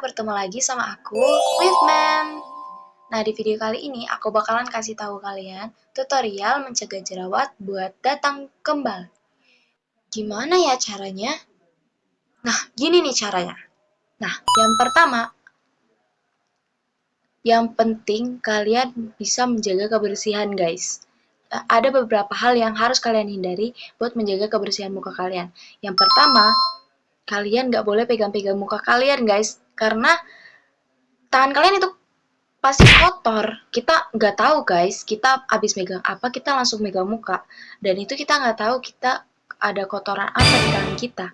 bertemu lagi sama aku, Withman. Nah, di video kali ini aku bakalan kasih tahu kalian tutorial mencegah jerawat buat datang kembali. Gimana ya caranya? Nah, gini nih caranya. Nah, yang pertama, yang penting kalian bisa menjaga kebersihan, guys. Ada beberapa hal yang harus kalian hindari buat menjaga kebersihan muka kalian. Yang pertama, kalian nggak boleh pegang-pegang muka kalian, guys, karena tangan kalian itu pasti kotor. Kita nggak tahu, guys, kita abis megang apa kita langsung megang muka, dan itu kita nggak tahu kita ada kotoran apa di tangan kita.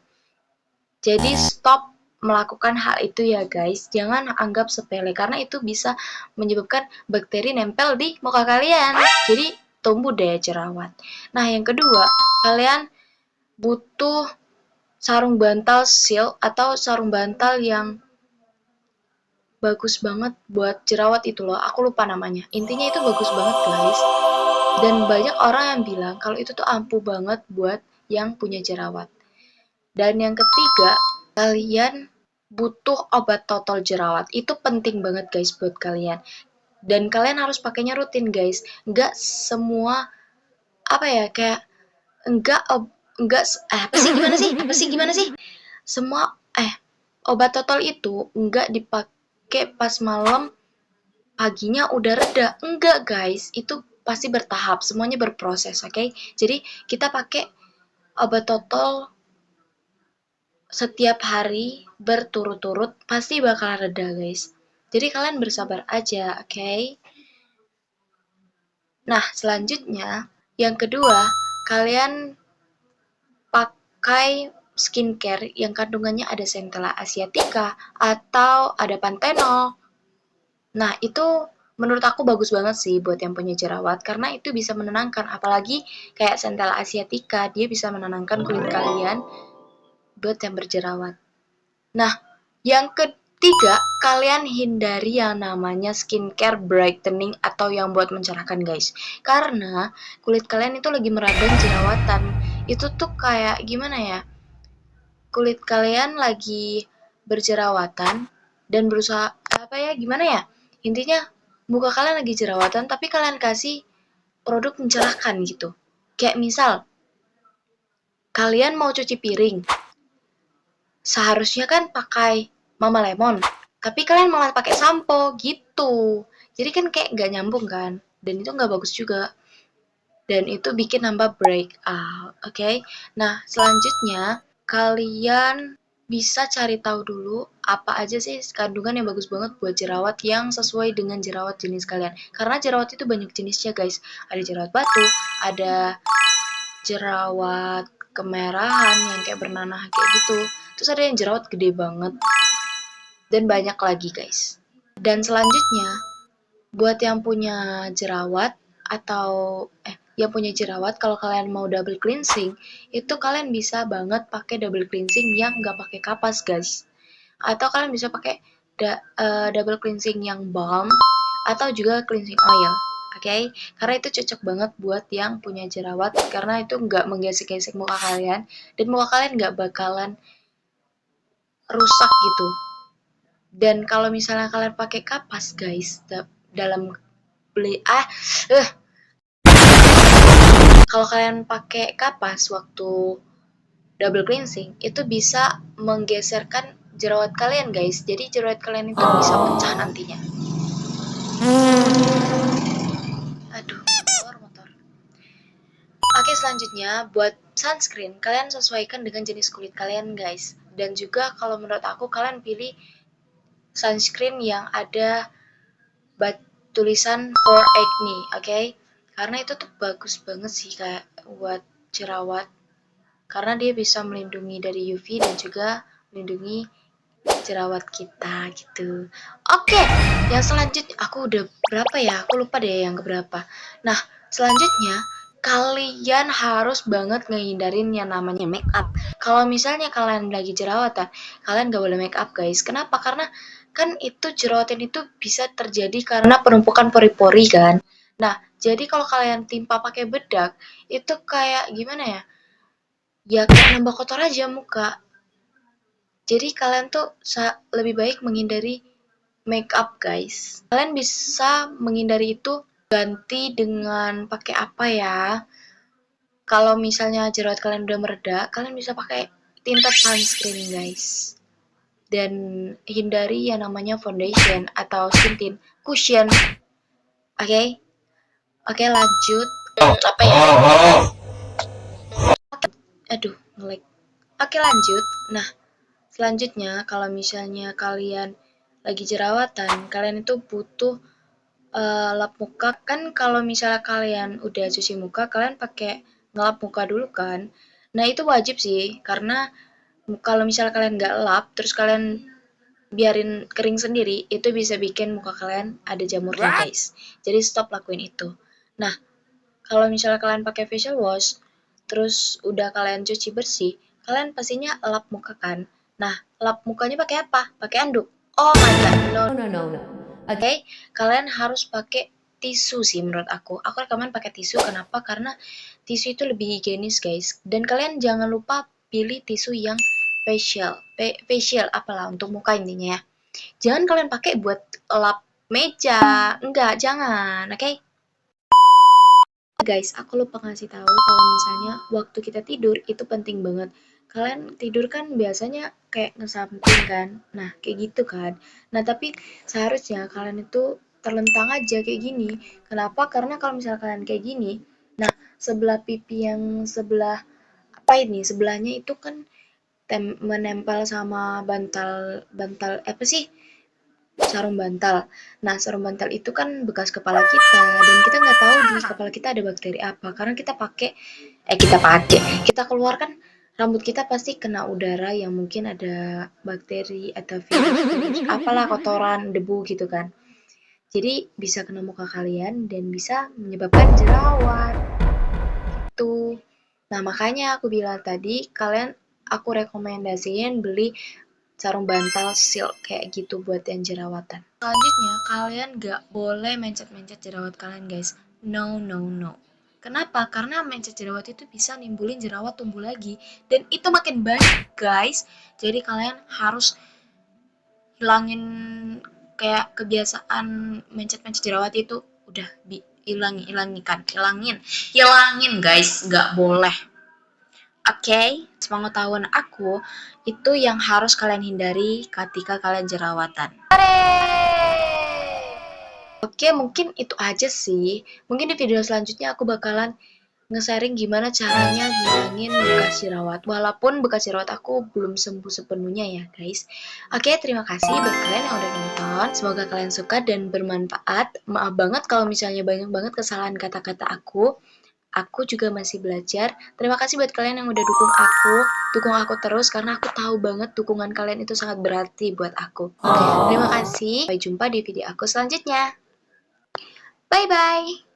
Jadi stop melakukan hal itu ya, guys. Jangan anggap sepele karena itu bisa menyebabkan bakteri nempel di muka kalian, jadi tumbuh deh jerawat. Nah, yang kedua, kalian butuh sarung bantal seal atau sarung bantal yang bagus banget buat jerawat itu loh. Aku lupa namanya. Intinya itu bagus banget, guys. Dan banyak orang yang bilang kalau itu tuh ampuh banget buat yang punya jerawat. Dan yang ketiga, kalian butuh obat total jerawat. Itu penting banget, guys, buat kalian. Dan kalian harus pakainya rutin, guys. Enggak semua kayak enggak gimana sih? Semua obat total itu enggak dipakai pas malam paginya udah reda. Enggak, guys. Itu pasti bertahap, semuanya berproses, oke? Jadi kita pakai obat total setiap hari berturut-turut pasti bakal reda, guys. Jadi kalian bersabar aja, oke? Nah, selanjutnya yang kedua, kalian pakai skincare yang kandungannya ada Centella asiatica atau ada pantenol. Nah, itu menurut aku bagus banget sih buat yang punya jerawat karena itu bisa menenangkan, apalagi kayak Centella asiatica, dia bisa menenangkan kulit kalian buat yang berjerawat. Nah, yang ketiga, kalian hindari yang namanya skincare brightening atau yang buat mencerahkan, guys. Karena kulit kalian itu lagi meradang jerawatan. Itu tuh kayak gimana ya? Kulit kalian lagi berjerawatan dan berusaha gimana ya? Intinya muka kalian lagi jerawatan tapi kalian kasih produk mencerahkan gitu. Kayak misal kalian mau cuci piring, seharusnya kan pakai Mama Lemon, tapi kalian malah pakai sampo gitu. Jadi kan kayak nggak nyambung kan, dan itu nggak bagus juga. Dan itu bikin nambah breakout, oke? Nah, selanjutnya kalian bisa cari tahu dulu apa aja sih kandungan yang bagus banget buat jerawat yang sesuai dengan jerawat jenis kalian. Karena jerawat itu banyak jenisnya, guys. Ada jerawat batu, ada jerawat kemerahan yang kayak bernanah kayak gitu. Terus ada yang jerawat gede banget. Dan banyak lagi, guys. Dan selanjutnya, buat yang punya jerawat atau yang punya jerawat, kalau kalian mau double cleansing, itu kalian bisa banget pakai double cleansing yang nggak pakai kapas, guys. Atau kalian bisa pakai double cleansing yang balm atau juga cleansing oil, oke? Karena itu cocok banget buat yang punya jerawat karena itu nggak menggesek-gesek muka kalian dan muka kalian nggak bakalan rusak gitu. Dan kalau misalnya kalian pakai kapas, guys, dalam beli kalau kalian pakai kapas waktu double cleansing, itu bisa menggeserkan jerawat kalian, guys. Jadi jerawat kalian itu bisa pecah nantinya. Aduh, motor. Oke, selanjutnya buat sunscreen, kalian sesuaikan dengan jenis kulit kalian, guys. Dan juga kalau menurut aku kalian pilih sunscreen yang ada tulisan for acne, oke? Karena itu tuh bagus banget sih kayak buat jerawat. Karena dia bisa melindungi dari UV dan juga melindungi jerawat kita gitu. Oke, yang selanjutnya aku udah berapa ya? Aku lupa deh yang keberapa. Nah, selanjutnya kalian harus banget ngehindarin yang namanya make up. Kalau misalnya kalian lagi jerawatan, kalian gak boleh make up, guys. Kenapa? Karena kan itu jerawatan itu bisa terjadi karena penumpukan pori-pori kan. Nah, jadi kalau kalian timpa pakai bedak, itu kayak gimana ya? Ya kayak nambah kotor aja muka. Jadi kalian tuh lebih baik menghindari make up, guys. Kalian bisa menghindari itu ganti dengan pakai apa ya? Kalau misalnya jerawat kalian udah mereda, kalian bisa pakai tinted sunscreen, guys. Dan hindari yang namanya foundation atau skin tint cushion. Oke? Oke, lanjut. Apa ya? Aduh, ngelag. Oke, lanjut. Nah, selanjutnya kalau misalnya kalian lagi jerawatan, kalian itu butuh lap muka. Kan kalau misalnya kalian udah cuci muka, kalian pakai ngelap muka dulu kan. Nah, itu wajib sih, karena kalau misalnya kalian nggak lap, terus kalian biarin kering sendiri, itu bisa bikin muka kalian ada jamurnya, guys. Jadi stop lakuin itu. Nah, kalau misalnya kalian pakai facial wash, terus udah kalian cuci bersih, kalian pastinya lap muka kan. Nah, lap mukanya pakai apa? Pakai anduk. Oh my god, no. Oke, kalian harus pakai tisu sih menurut aku. Aku rekomen pakai tisu. Kenapa? Karena tisu itu lebih higienis, guys. Dan kalian jangan lupa pilih tisu yang facial apalah untuk muka intinya ya. Jangan kalian pakai buat lap meja. Enggak, jangan. Oke? Guys, aku lupa ngasih tahu kalau misalnya waktu kita tidur itu penting banget. Kalian tidur kan biasanya kayak ngesamping kan. Nah, kayak gitu kan. Nah, tapi seharusnya kalian itu terlentang aja kayak gini. Kenapa? Karena kalau misalnya kalian kayak gini, nah sebelah pipi yang sebelah apa ini? Sebelahnya itu kan menempel sama bantal apa sih? Sarung bantal. Nah, sarung bantal itu kan bekas kepala kita dan kita nggak tahu di kepala kita ada bakteri apa. Karena kita keluarkan rambut kita pasti kena udara yang mungkin ada bakteri atau virus, apalah kotoran, debu gitu kan. Jadi bisa kena muka kalian dan bisa menyebabkan jerawat. Gitu. Nah, makanya aku bilang tadi aku rekomendasiin beli sarung bantal silk kayak gitu buat yang jerawatan. Selanjutnya, kalian gak boleh mencet-mencet jerawat kalian, guys. No. Kenapa? Karena mencet jerawat itu bisa nimbulin jerawat tumbuh lagi. Dan itu makin banyak, guys. Jadi kalian harus hilangin kayak kebiasaan mencet-mencet jerawat itu. Udah, hilangin, guys. Gak boleh. Oke, sepengetahuan aku, itu yang harus kalian hindari ketika kalian jerawatan. Oke, mungkin itu aja sih. Mungkin di video selanjutnya aku bakalan nge-sharing gimana caranya ngilangin bekas jerawat. Walaupun bekas jerawat aku belum sembuh sepenuhnya ya, guys. Oke, terima kasih buat kalian yang udah nonton. Semoga kalian suka dan bermanfaat. Maaf banget kalau misalnya banyak banget kesalahan kata-kata aku. Aku juga masih belajar. Terima kasih buat kalian yang udah dukung aku. Dukung aku terus karena aku tahu banget dukungan kalian itu sangat berarti buat aku. Terima kasih. Sampai jumpa di video aku selanjutnya. Bye-bye.